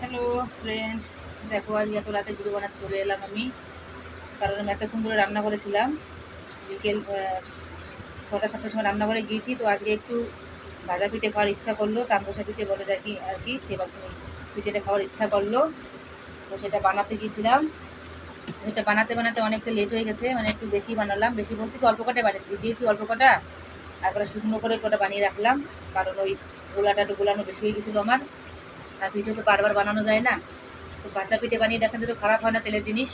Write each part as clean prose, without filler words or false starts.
Hello friends, দেখো আজ এত রাতে ভিডিও বানাতে চলে এলাম আমি। কারণ আমি এতক্ষণ ধরে রান্না করেছিলাম। বিকেল 6টা 7টার সময় রান্না করে গিয়েছি, তো আজকে একটু ভাজা পিঠে খাওয়ার ইচ্ছা করলো। চান্দসা পিঠে বলে যায় কি আর কি, সেবার পিঠেটা খাওয়ার ইচ্ছা করলো, তো সেটা বানাতে গিয়েছিলাম। সেটা বানাতে বানাতে অনেকটা লেট হয়ে গেছে, মানে একটু বেশি বানালাম। বেশি বলতে কি, অল্প কটা ভিজিয়েছি, অল্প কটা তারপরে শুকনো করে কটা বানিয়ে রাখলাম। কারণ ওই গোলাটা একটু গোলানো বেশি হয়ে গেছিলো আমার। আর পিঠে তো বারবার বানানো যায় না, তো বাচ্চা পিঠে বানিয়ে দেখাতে তো খারাপ হয় না, তেলের জিনিস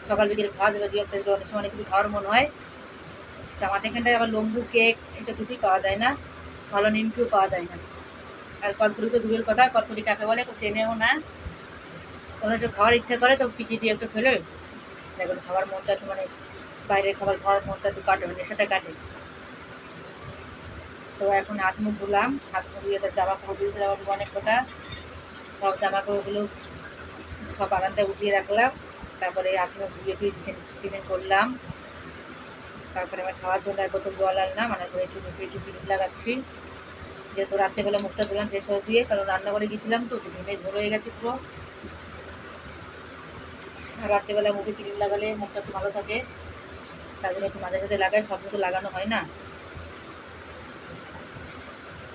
সকাল বিকেলে খাওয়া যাবে। দু একটা অনেক সময় অনেক কিছু খাওয়ার মনে হয়। তো আমাদের এখানটায় আবার লম্বু কেক এসব কিছুই পাওয়া যায় না, ভালো নিমকিও পাওয়া যায় না। আর কটপুরি তো দূরের কথা, কটপুরি কাকে বলে তো চেনেও না। তোমরা যে খাওয়ার ইচ্ছা করে তো পিঠে দিয়ে একটু ফেলে দেখো, খাবার মনটা একটু মানে বাইরের খাবার খাওয়ার মনটা একটু কাটে, মানে নেশাটা কাটে। তো এখন হাত মুখ ধুলাম, হাত মুখ ধুয়ে তার জামা কাপড় দিয়েছে অনেক কটা। সব জামা কাপড়গুলো সব বারান্দায় উঠিয়ে রাখলাম। তারপরে হাত মুখ ধুয়ে কিচেন কিচেন করলাম। তারপরে আমার খাওয়ার জন্য এক বোতল জল আনলাম, আনার পরে একটু মুখে একটু ক্রিম লাগাচ্ছি। যেহেতু রাত্রেবেলা মুখটা ধুলাম ফ্রেশ হয়ে দিয়ে, কারণ রান্না করে গেছিলাম তো ঘেমে ঝোল হয়ে গেছে পুরো। আর রাত্রেবেলা মুখে ক্রিম লাগালে মুখটা একটু ভালো থাকে, তার জন্য একটু মাঝে মাঝে লাগাই, সব তো লাগানো হয় না।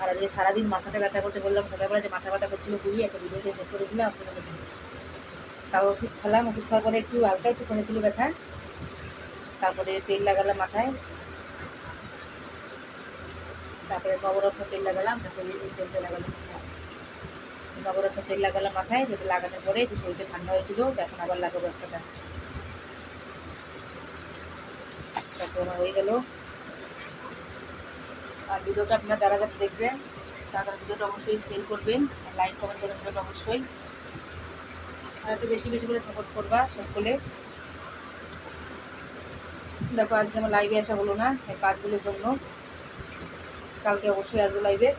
আর আজকে সারাদিন মাথাটা ব্যথা করতে বললাম, সকালবেলা যে মাথা ব্যথা করছিল খুবই, একটা ভিডিওতে শেষ করেছিলাম আপনাদের। তাও ওষুধ খেলাম, ওষুধ খাওয়ার পরে একটু হালকা একটু কমেছিল ব্যথা। তারপরে তেল লাগালাম মাথায়, তারপরে নবরত্ন তেল লাগালাম, তেলটা লাগালাম নবরত্ন তেল লাগালাম মাথায়, যেটা লাগানোর পরে একটু শরীরটা ঠান্ডা হয়েছিল, এখন আবার লাগাবো একটাটা। তারপরে আমার হয়ে গেল। আর ভিডিওটা আপনার যারা যারা দেখবেন তারা ভিডিওটা অবশ্যই শেয়ার করবেন, লাইক কমেন্ট করবেন ভিডিওটা অবশ্যই। আর একটু বেশি বেশি করে সাপোর্ট করবা সকলে। দেখো আজকে আমার লাইভে আসা হলো না এই কাজগুলোর জন্য, কালকে অবশ্যই আসবো লাইভে।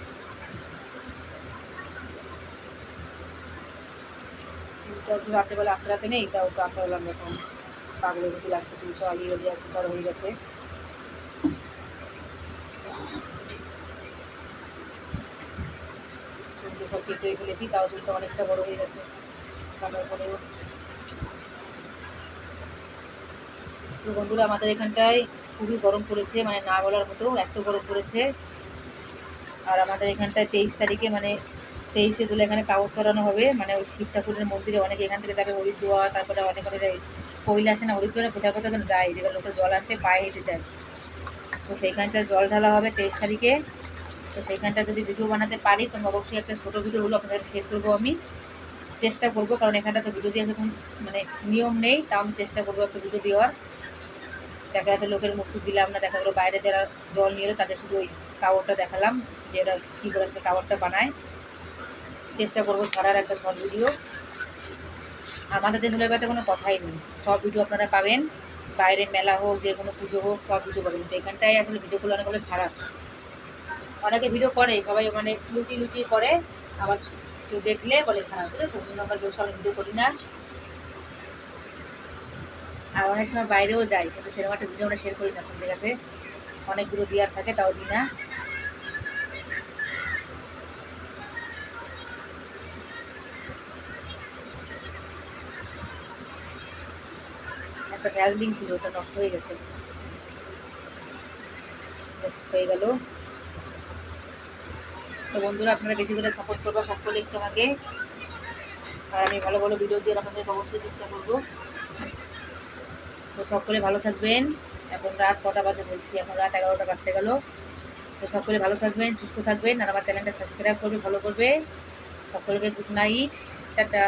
রাত্রেবেলা আসতে রাতে নেই, তাও তো আসা হলাম এখন। পাগলের মতো লাগছে, 200 আসতে তার হয়ে গেছে। চুলটা সব কেটে ফেলেছি, তাও চুলটা অনেকটা বড় হয়ে গেছে কাটার পরেও। তো বন্ধুরা, আমাদের এখানটায় খুবই গরম পড়েছে, মানে না বলার মতো এত গরম পড়েছে। আর আমাদের এখানটায় 23 তারিখে মানে 23শে জুলাই এখানে কাগজ চড়ানো হবে, মানে ওই শিব ঠাকুরের মন্দিরে অনেকে এখান থেকে যাবে হরিদ্বার, তারপরে অনেক অনেক পয়লা আসে না হরিদ্বারে, কোথাও কোথাও যেন যায়, যেগুলো লোকের জল আনতে পায়ে হেঁটে যায়। তো সেইখানটা জল ঢালা হবে 23 তারিখে। তো সেইখানটা যদি ভিডিও বানাতে পারি তো অবশ্যই একটা ছোটো ভিডিও হলো আপনাদের শেয়ার করবো, আমি চেষ্টা করবো। কারণ এখানটা তো ভিডিও দেওয়ার এখন মানে নিয়ম নেই, তাও আমি চেষ্টা করবো একটা ভিডিও দেওয়ার। দেখা যাচ্ছে লোকের মুখ দিলাম না, দেখা গেলো বাইরে যারা জল নিয়ে এলো তাদের শুধু ওই কাপড়টা দেখালাম যে ওরা কী করে সে কাপড়টা বানায়। চেষ্টা করবো ছাড়ার একটা শর্ট ভিডিও। আমাদের দেশে কোনো কথাই নেই, সব ভিডিও আপনারা পাবেন। বাইরে মেলা হোক, যে কোনো পুজো হোক, সব ভিডিও পাবেন। তো এখানটায় আসলে ভিডিওগুলো অনেকগুলো খারাপ। অনেকে ভিডিও করে সবাই মানে লুটিয়ে লুটিয়ে করে, আবার কেউ দেখলে বলে খারাপ, ঠিক আছে? ওই জন্য আমরা কেউ সবাই ভিডিও করি না। আর অনেক সময় বাইরেও যাই, কিন্তু সেরকম একটা ভিডিও আমরা শেয়ার করি না আপনাদের কাছে। অনেকগুলো দেওয়ার থাকে, তাও দিই না। একটা ভ্যাসলিন ছিল, ওটা নষ্ট হয়ে গেছে, হয়ে গেল। তো বন্ধুরা, আপনারা বেশি করে সাপোর্ট করবো সকলে একটু আমাকে। আর আমি ভালো ভালো ভিডিও দিয়ে আপনাদের অবশ্যই চেষ্টা করবো। তো সকলে ভালো থাকবেন। এখন রাত কটা বাজে বলছি, এখন রাত 11টা বাজতে গেল। তো সকলে ভালো থাকবেন, সুস্থ থাকবেন, আর আমার চ্যানেলটা সাবস্ক্রাইব করবে, ফলো করবে। সকলকে গুড নাইট, টাটা।